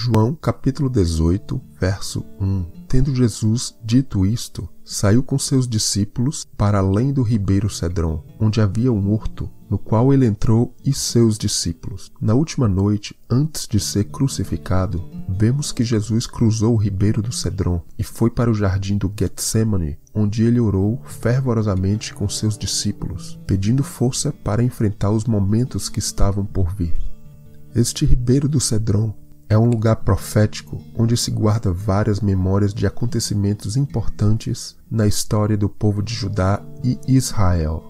João capítulo 18, verso 1. Tendo Jesus dito isto, saiu com seus discípulos para além do ribeiro Cedron, onde havia um horto, no qual ele entrou e seus discípulos. Na última noite, antes de ser crucificado, vemos que Jesus cruzou o ribeiro do Cedron e foi para o jardim do Getsemane, onde ele orou fervorosamente com seus discípulos, pedindo força para enfrentar os momentos que estavam por vir. Este ribeiro do Cedron é um lugar profético onde se guarda várias memórias de acontecimentos importantes na história do povo de Judá e Israel.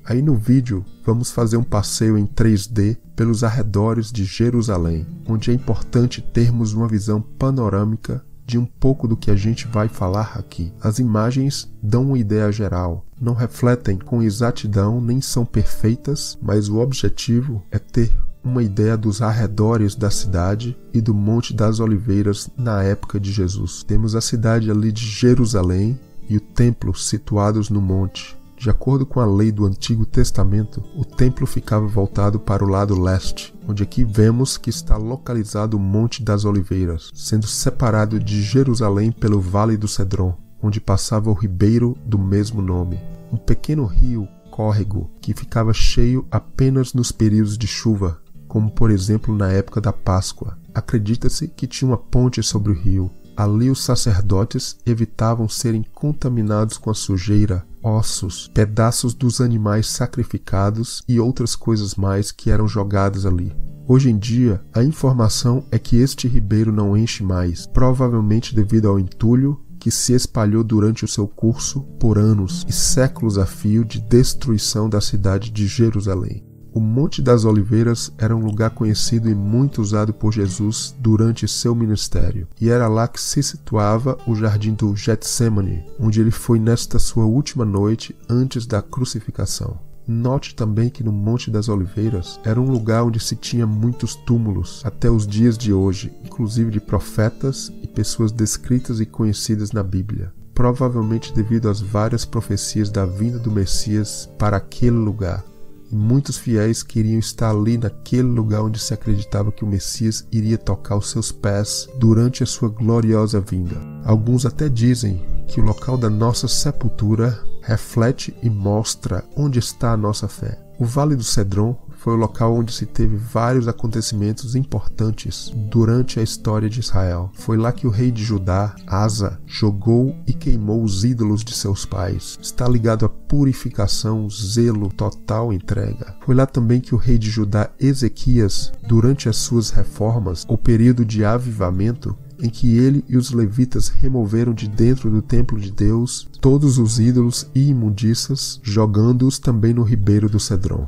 Aí no vídeo vamos fazer um passeio em 3D pelos arredores de Jerusalém, onde é importante termos uma visão panorâmica de um pouco do que a gente vai falar aqui. As imagens dão uma ideia geral, não refletem com exatidão nem são perfeitas, mas o objetivo é ter uma ideia dos arredores da cidade e do Monte das Oliveiras na época de Jesus. Temos a cidade ali de Jerusalém e o templo situados no monte. De acordo com a lei do Antigo Testamento, o templo ficava voltado para o lado leste, onde aqui vemos que está localizado o Monte das Oliveiras, sendo separado de Jerusalém pelo Vale do Cedron, onde passava o ribeiro do mesmo nome. Um pequeno rio córrego que ficava cheio apenas nos períodos de chuva, como por exemplo na época da Páscoa. Acredita-se que tinha uma ponte sobre o rio. Ali os sacerdotes evitavam serem contaminados com a sujeira, ossos, pedaços dos animais sacrificados e outras coisas mais que eram jogadas ali. Hoje em dia, a informação é que este ribeiro não enche mais, provavelmente devido ao entulho que se espalhou durante o seu curso por anos e séculos a fio de destruição da cidade de Jerusalém. O Monte das Oliveiras era um lugar conhecido e muito usado por Jesus durante seu ministério, e era lá que se situava o jardim do Getsemane, onde ele foi nesta sua última noite antes da crucificação. Note também que no Monte das Oliveiras era um lugar onde se tinha muitos túmulos até os dias de hoje, inclusive de profetas e pessoas descritas e conhecidas na Bíblia, provavelmente devido às várias profecias da vinda do Messias para aquele lugar. E muitos fiéis queriam estar ali naquele lugar onde se acreditava que o Messias iria tocar os seus pés durante a sua gloriosa vinda. Alguns até dizem que o local da nossa sepultura reflete e mostra onde está a nossa fé. O Vale do Cedron foi o local onde se teve vários acontecimentos importantes durante a história de Israel. Foi lá que o rei de Judá, Asa, jogou e queimou os ídolos de seus pais. Está ligado à purificação, zelo, total entrega. Foi lá também que o rei de Judá, Ezequias, durante as suas reformas, ou período de avivamento, em que ele e os levitas removeram de dentro do templo de Deus todos os ídolos e imundícias, jogando-os também no ribeiro do Cedron.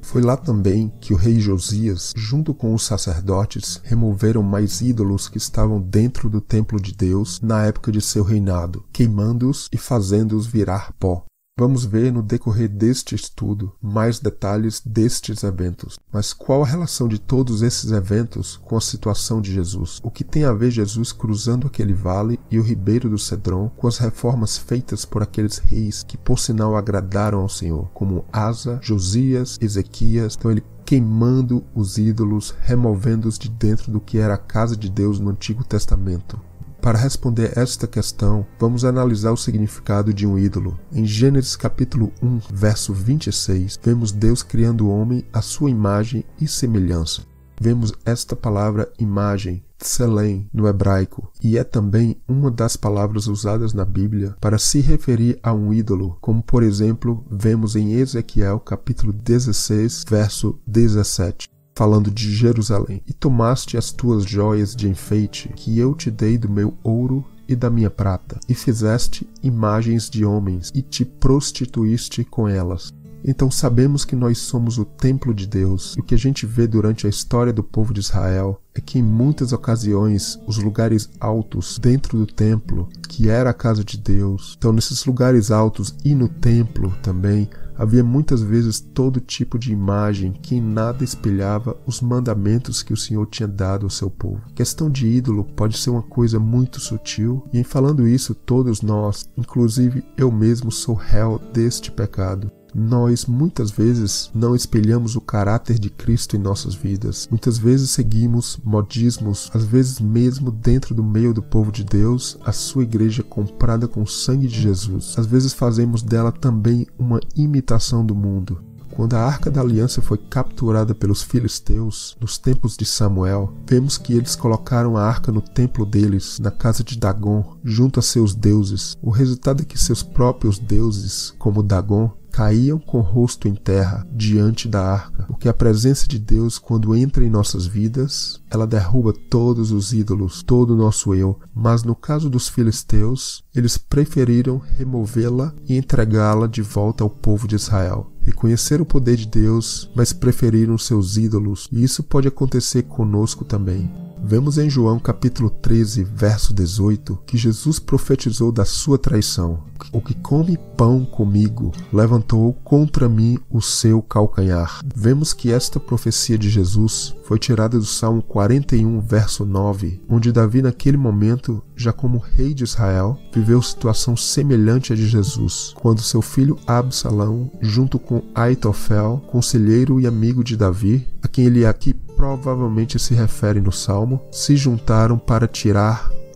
Foi lá também que o rei Josias, junto com os sacerdotes, removeram mais ídolos que estavam dentro do templo de Deus na época de seu reinado, queimando-os e fazendo-os virar pó. Vamos ver no decorrer deste estudo mais detalhes destes eventos. Mas qual a relação de todos esses eventos com a situação de Jesus? O que tem a ver Jesus cruzando aquele vale e o ribeiro do Cedron com as reformas feitas por aqueles reis que por sinal agradaram ao Senhor, como Asa, Josias, Ezequias? Então ele queimando os ídolos, removendo-os de dentro do que era a casa de Deus no Antigo Testamento. Para responder esta questão, vamos analisar o significado de um ídolo. Em Gênesis capítulo 1, verso 26, vemos Deus criando o homem à sua imagem e semelhança. Vemos esta palavra imagem, tselem, no hebraico, e é também uma das palavras usadas na Bíblia para se referir a um ídolo, como por exemplo, vemos em Ezequiel capítulo 16, verso 17. Falando de Jerusalém, e tomaste as tuas joias de enfeite, que eu te dei do meu ouro e da minha prata, e fizeste imagens de homens, e te prostituíste com elas. Então sabemos que nós somos o templo de Deus, e o que a gente vê durante a história do povo de Israel é que em muitas ocasiões os lugares altos dentro do templo, que era a casa de Deus, então nesses lugares altos e no templo também, havia muitas vezes todo tipo de imagem que em nada espelhava os mandamentos que o Senhor tinha dado ao seu povo. A questão de ídolo pode ser uma coisa muito sutil, e em falando isso, todos nós, inclusive eu mesmo, sou réu deste pecado. Nós, muitas vezes, não espelhamos o caráter de Cristo em nossas vidas. Muitas vezes seguimos modismos, às vezes mesmo dentro do meio do povo de Deus, a sua igreja comprada com o sangue de Jesus. Às vezes fazemos dela também uma imitação do mundo. Quando a Arca da Aliança foi capturada pelos filisteus, nos tempos de Samuel, vemos que eles colocaram a arca no templo deles, na casa de Dagon, junto a seus deuses. O resultado é que seus próprios deuses, como Dagon, caíam com o rosto em terra diante da arca, porque a presença de Deus, quando entra em nossas vidas, ela derruba todos os ídolos, todo o nosso eu. Mas no caso dos filisteus, eles preferiram removê-la e entregá-la de volta ao povo de Israel. Reconheceram o poder de Deus, mas preferiram seus ídolos, e isso pode acontecer conosco também. Vemos em João capítulo 13, verso 18, que Jesus profetizou da sua traição. O que come pão comigo levantou contra mim o seu calcanhar. Vemos que esta profecia de Jesus foi tirada do Salmo 41, verso 9, onde Davi, naquele momento, já como rei de Israel, viveu situação semelhante à de Jesus, quando seu filho Absalão, junto com Aitofel, conselheiro e amigo de Davi, a quem ele aqui provavelmente se refere no Salmo, se juntaram para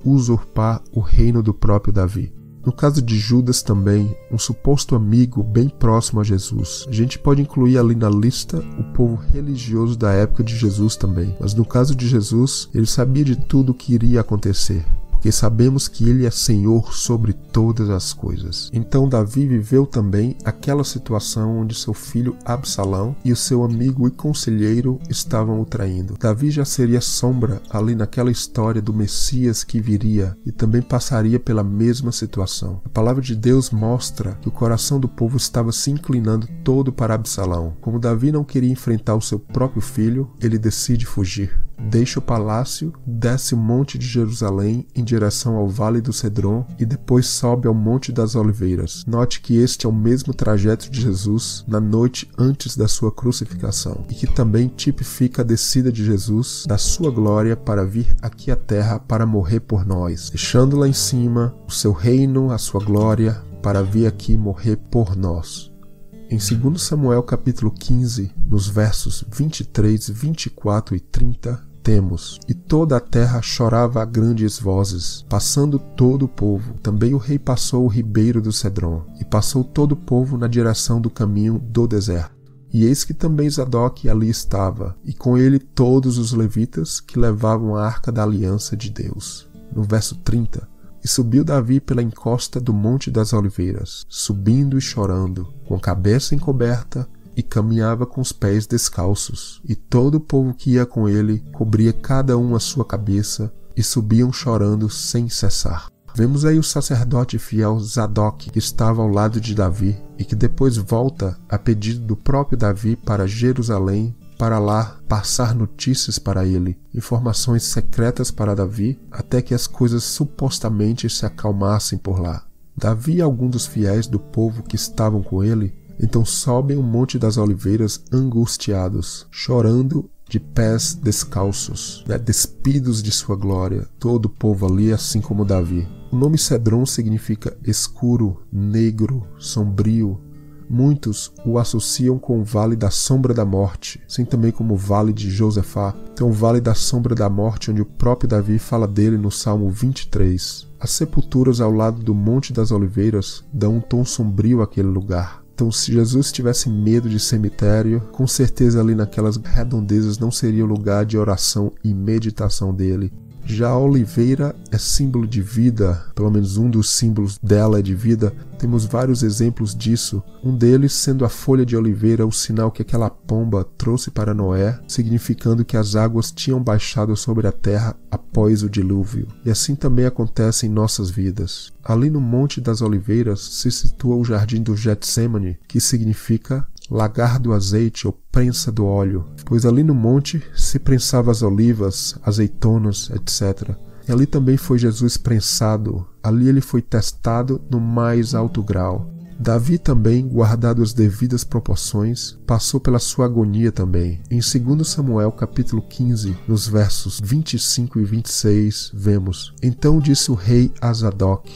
usurpar o reino do próprio Davi. No caso de Judas também, um suposto amigo bem próximo a Jesus. A gente pode incluir ali na lista o povo religioso da época de Jesus também. Mas no caso de Jesus, ele sabia de tudo o que iria acontecer, porque sabemos que ele é Senhor sobre todas as coisas. Então Davi viveu também aquela situação onde seu filho Absalão e o seu amigo e conselheiro estavam o traindo. Davi já seria sombra ali naquela história do Messias que viria e também passaria pela mesma situação. A palavra de Deus mostra que o coração do povo estava se inclinando todo para Absalão. Como Davi não queria enfrentar o seu próprio filho, ele decide fugir. Deixa o palácio, desce o monte de Jerusalém em direção ao Vale do Cedron e depois sobe ao Monte das Oliveiras. Note que este é o mesmo trajeto de Jesus na noite antes da sua crucificação e que também tipifica a descida de Jesus da sua glória para vir aqui à terra para morrer por nós, deixando lá em cima o seu reino, a sua glória, para vir aqui morrer por nós. Em 2 Samuel capítulo 15, nos versos 23, 24 e 30, temos: E toda a terra chorava a grandes vozes, passando todo o povo. Também o rei passou o ribeiro do Cedron, e passou todo o povo na direção do caminho do deserto. E eis que também Zadok ali estava, e com ele todos os levitas que levavam a arca da aliança de Deus. No verso 30, E subiu Davi pela encosta do Monte das Oliveiras, subindo e chorando, com a cabeça encoberta, e caminhava com os pés descalços. E todo o povo que ia com ele cobria cada um a sua cabeça, e subiam chorando sem cessar. Vemos aí o sacerdote fiel Zadok, que estava ao lado de Davi, e que depois volta a pedido do próprio Davi para Jerusalém, para lá passar notícias para ele, informações secretas para Davi, até que as coisas supostamente se acalmassem por lá. Davi e alguns dos fiéis do povo que estavam com ele, então sobem o Monte das Oliveiras angustiados, chorando de pés descalços, despidos de sua glória, todo o povo ali, assim como Davi. O nome Cedron significa escuro, negro, sombrio. Muitos o associam com o Vale da Sombra da Morte, assim também como o Vale de Josafá. Tem o Vale da Sombra da Morte, onde o próprio Davi fala dele no Salmo 23. As sepulturas ao lado do Monte das Oliveiras dão um tom sombrio àquele lugar. Então, se Jesus tivesse medo de cemitério, com certeza ali naquelas redondezas não seria o lugar de oração e meditação dele. Já a oliveira é símbolo de vida, pelo menos um dos símbolos dela é de vida. Temos vários exemplos disso, um deles sendo a folha de oliveira, o sinal que aquela pomba trouxe para Noé, significando que as águas tinham baixado sobre a terra após o dilúvio. E assim também acontece em nossas vidas. Ali no Monte das Oliveiras se situa o Jardim do Getsêmani, que significa lagar do azeite ou prensa do óleo, pois ali no monte se prensava as olivas, azeitonas, etc. E ali também foi Jesus prensado, ali ele foi testado no mais alto grau. Davi também, guardado as devidas proporções, passou pela sua agonia também. Em 2 Samuel capítulo 15, nos versos 25 e 26, vemos: Então disse o rei a Zadok: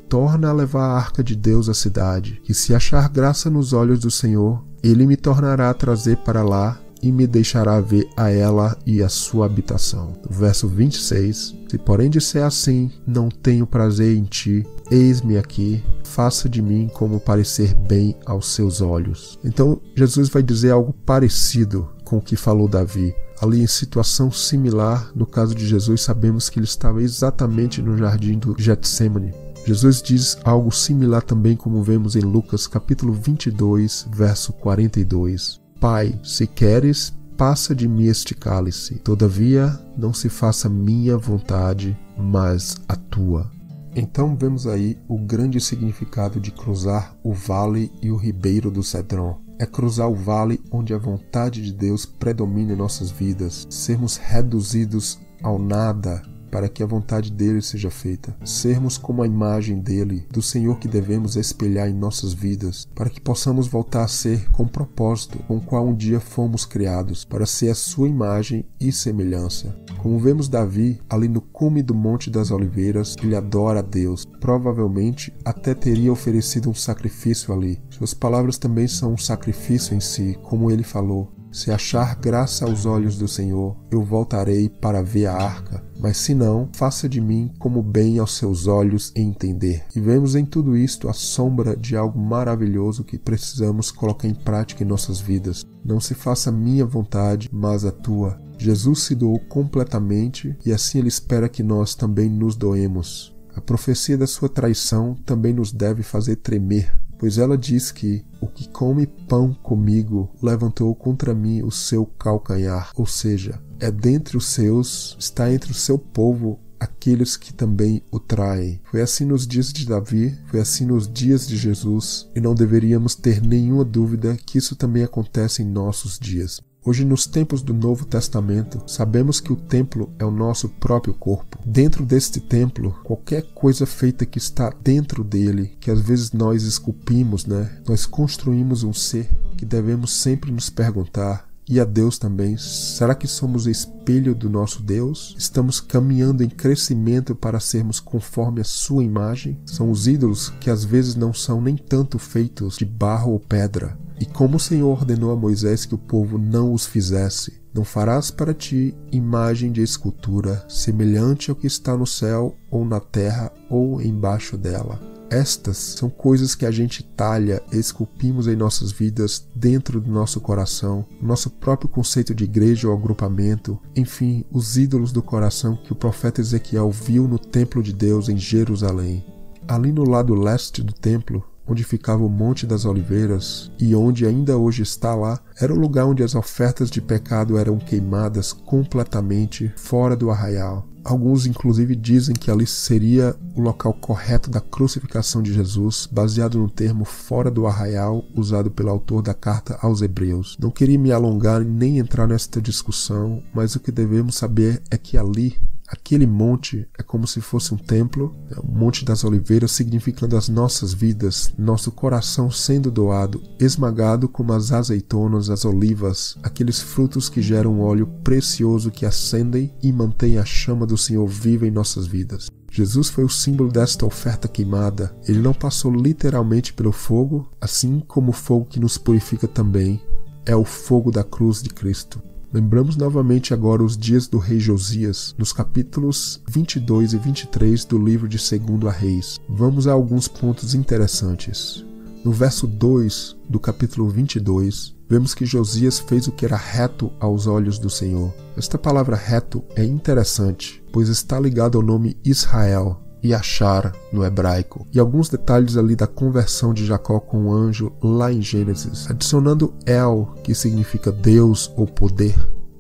torna a levar a arca de Deus à cidade, que se achar graça nos olhos do Senhor, ele me tornará a trazer para lá e me deixará ver a ela e a sua habitação. No verso 26, se porém disser assim, não tenho prazer em ti, eis-me aqui, faça de mim como parecer bem aos seus olhos. Então Jesus vai dizer algo parecido com o que falou Davi. Ali em situação similar, no caso de Jesus, sabemos que ele estava exatamente no jardim do Getsêmani. Jesus diz algo similar também como vemos em Lucas capítulo 22, verso 42. Pai, se queres, passa de mim este cálice. Todavia, não se faça minha vontade, mas a tua. Então vemos aí o grande significado de cruzar o vale e o ribeiro do Cedron. É cruzar o vale onde a vontade de Deus predomina em nossas vidas, sermos reduzidos ao nada para que a vontade dele seja feita, sermos como a imagem dele, do Senhor que devemos espelhar em nossas vidas, para que possamos voltar a ser com o propósito com o qual um dia fomos criados, para ser a sua imagem e semelhança. Como vemos Davi, ali no cume do Monte das Oliveiras, ele adora a Deus. Provavelmente até teria oferecido um sacrifício ali. Suas palavras também são um sacrifício em si, como ele falou. Se achar graça aos olhos do Senhor, eu voltarei para ver a arca. Mas se não, faça de mim como bem aos seus olhos entender. E vemos em tudo isto a sombra de algo maravilhoso que precisamos colocar em prática em nossas vidas. Não se faça a minha vontade, mas a tua. Jesus se doou completamente e assim ele espera que nós também nos doemos. A profecia da sua traição também nos deve fazer tremer, pois ela diz que o que come pão comigo levantou contra mim o seu calcanhar, ou seja, é dentre os seus, está entre o seu povo aqueles que também o traem. Foi assim nos dias de Davi, foi assim nos dias de Jesus, e não deveríamos ter nenhuma dúvida que isso também acontece em nossos dias. Hoje, nos tempos do Novo Testamento, sabemos que o templo é o nosso próprio corpo. Dentro deste templo, qualquer coisa feita que está dentro dele, que às vezes nós esculpimos, nós construímos um ser que devemos sempre nos perguntar, e a Deus também, será que somos espelho do nosso Deus? Estamos caminhando em crescimento para sermos conforme a sua imagem? São os ídolos que às vezes não são nem tanto feitos de barro ou pedra. E como o Senhor ordenou a Moisés que o povo não os fizesse, não farás para ti imagem de escultura, semelhante ao que está no céu, ou na terra, ou embaixo dela. Estas são coisas que a gente talha, esculpimos em nossas vidas, dentro do nosso coração, nosso próprio conceito de igreja ou agrupamento, enfim, os ídolos do coração que o profeta Ezequiel viu no templo de Deus em Jerusalém. Ali no lado leste do templo, onde ficava o Monte das Oliveiras, e onde ainda hoje está lá, era o lugar onde as ofertas de pecado eram queimadas completamente fora do arraial. Alguns inclusive dizem que ali seria o local correto da crucificação de Jesus, baseado no termo fora do arraial usado pelo autor da carta aos Hebreus. Não queria me alongar nem entrar nesta discussão, mas o que devemos saber é que ali, aquele monte é como se fosse um templo, o Monte das Oliveiras significando as nossas vidas, nosso coração sendo doado, esmagado como as azeitonas, as olivas, aqueles frutos que geram um óleo precioso que acendem e mantêm a chama do Senhor viva em nossas vidas. Jesus foi o símbolo desta oferta queimada. Ele não passou literalmente pelo fogo, assim como o fogo que nos purifica também é o fogo da cruz de Cristo. Lembramos novamente agora os dias do rei Josias, nos capítulos 22 e 23 do livro de 2 Reis. Vamos a alguns pontos interessantes. No verso 2 do capítulo 22, vemos que Josias fez o que era reto aos olhos do Senhor. Esta palavra reto é interessante, pois está ligado ao nome Israel, e Achar no hebraico, e alguns detalhes ali da conversão de Jacó com o anjo lá em Gênesis, adicionando El, que significa Deus ou poder,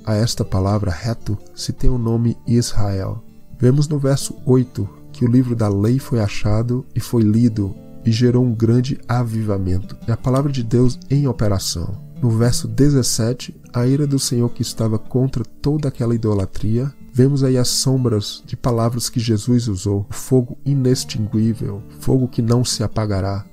a esta palavra reto se tem o nome Israel. Vemos no verso 8 que o livro da lei foi achado e foi lido e gerou um grande avivamento. É a palavra de Deus em operação. No verso 17, a ira do Senhor que estava contra toda aquela idolatria. Vemos aí as sombras de palavras que Jesus usou, o fogo inextinguível, fogo que não se apagará.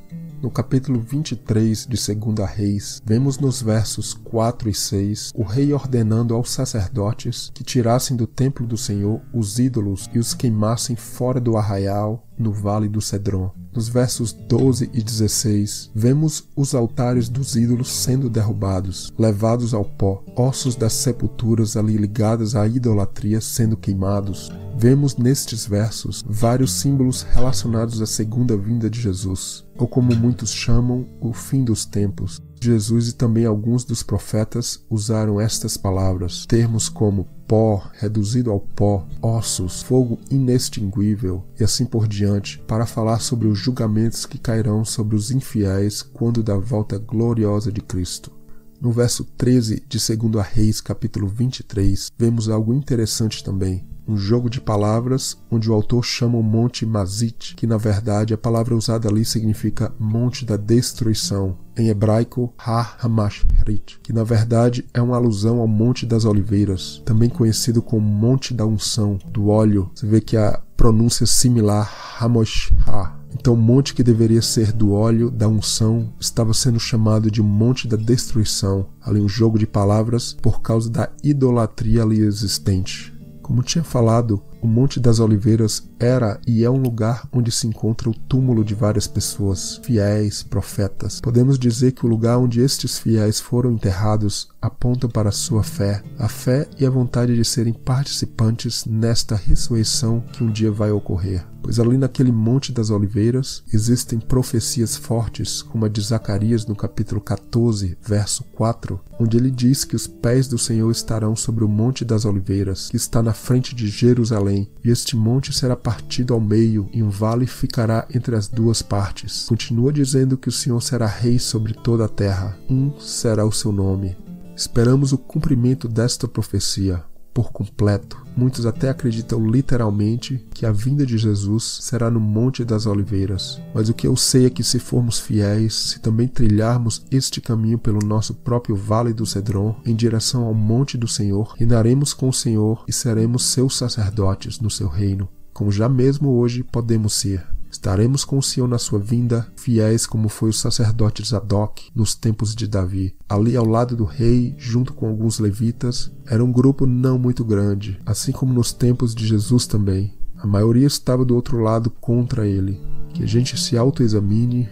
No capítulo 23 de 2 Reis, vemos nos versos 4 e 6 o rei ordenando aos sacerdotes que tirassem do templo do Senhor os ídolos e os queimassem fora do arraial no vale do Cedron. nos versos 12 e 16, vemos os altares dos ídolos sendo derrubados, levados ao pó, ossos das sepulturas ali ligadas à idolatria sendo queimados. Vemos nestes versos vários símbolos relacionados à segunda vinda de Jesus, ou como muitos chamam, o fim dos tempos. Jesus e também alguns dos profetas usaram estas palavras, termos como pó, reduzido ao pó, ossos, fogo inextinguível e assim por diante, para falar sobre os julgamentos que cairão sobre os infiéis quando da volta gloriosa de Cristo. No verso 13 de 2 Reis, capítulo 23, vemos algo interessante também. Um jogo de palavras onde o autor chama o monte Mazit, que na verdade a palavra usada ali significa monte da destruição, em hebraico Ha-Hamashrit, que na verdade é uma alusão ao Monte das Oliveiras, também conhecido como Monte da Unção, do óleo. Você vê que a pronúncia é similar, Hamosh-Ha. Então o monte que deveria ser do óleo, da unção, estava sendo chamado de monte da destruição, ali um jogo de palavras por causa da idolatria ali existente. Como tinha falado, o Monte das Oliveiras era e é um lugar onde se encontra o túmulo de várias pessoas, fiéis, profetas. Podemos dizer que o lugar onde estes fiéis foram enterrados aponta para a sua fé, a fé e a vontade de serem participantes nesta ressurreição que um dia vai ocorrer. Pois ali naquele Monte das Oliveiras existem profecias fortes, como a de Zacarias no capítulo 14, verso 4, onde ele diz que os pés do Senhor estarão sobre o Monte das Oliveiras, que está na frente de Jerusalém, e este monte será partido ao meio, e um vale ficará entre as duas partes. Continua dizendo que o Senhor será rei sobre toda a terra, será o seu nome. Esperamos o cumprimento desta profecia por completo. Muitos até acreditam literalmente que a vinda de Jesus será no Monte das Oliveiras. Mas o que eu sei é que se formos fiéis, se também trilharmos este caminho pelo nosso próprio Vale do Cedron, em direção ao Monte do Senhor, reinaremos com o Senhor e seremos seus sacerdotes no seu reino, como já mesmo hoje podemos ser. Estaremos com o Senhor na sua vinda, fiéis como foi o sacerdote Zadok nos tempos de Davi. Ali ao lado do rei, junto com alguns levitas, era um grupo não muito grande, assim como nos tempos de Jesus também. A maioria estava do outro lado contra ele. Que a gente se autoexamine,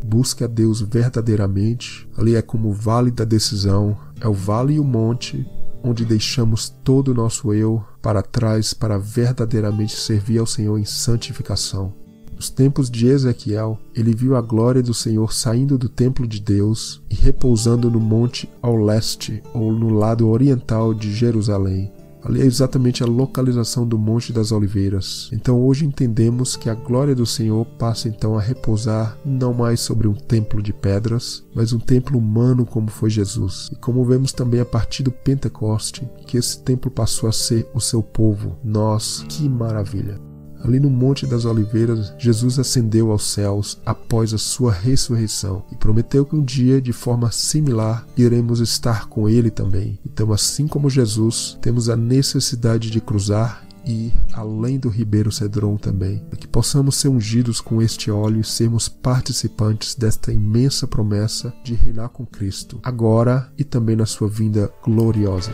busque a Deus verdadeiramente. Ali é como o vale da decisão, é o vale e o monte, onde deixamos todo o nosso eu para trás para verdadeiramente servir ao Senhor em santificação. Nos tempos de Ezequiel, ele viu a glória do Senhor saindo do templo de Deus e repousando no monte ao leste ou no lado oriental de Jerusalém. Ali é exatamente a localização do Monte das Oliveiras. Então hoje entendemos que a glória do Senhor passa então a repousar não mais sobre um templo de pedras, mas um templo humano como foi Jesus. E como vemos também a partir do Pentecoste, que esse templo passou a ser o seu povo. Nós, que maravilha! Ali no Monte das Oliveiras, Jesus ascendeu aos céus após a sua ressurreição e prometeu que um dia, de forma similar, iremos estar com ele também. Então, assim como Jesus, temos a necessidade de cruzar e ir além do Ribeiro Cedron também, para que possamos ser ungidos com este óleo e sermos participantes desta imensa promessa de reinar com Cristo, agora e também na sua vinda gloriosa.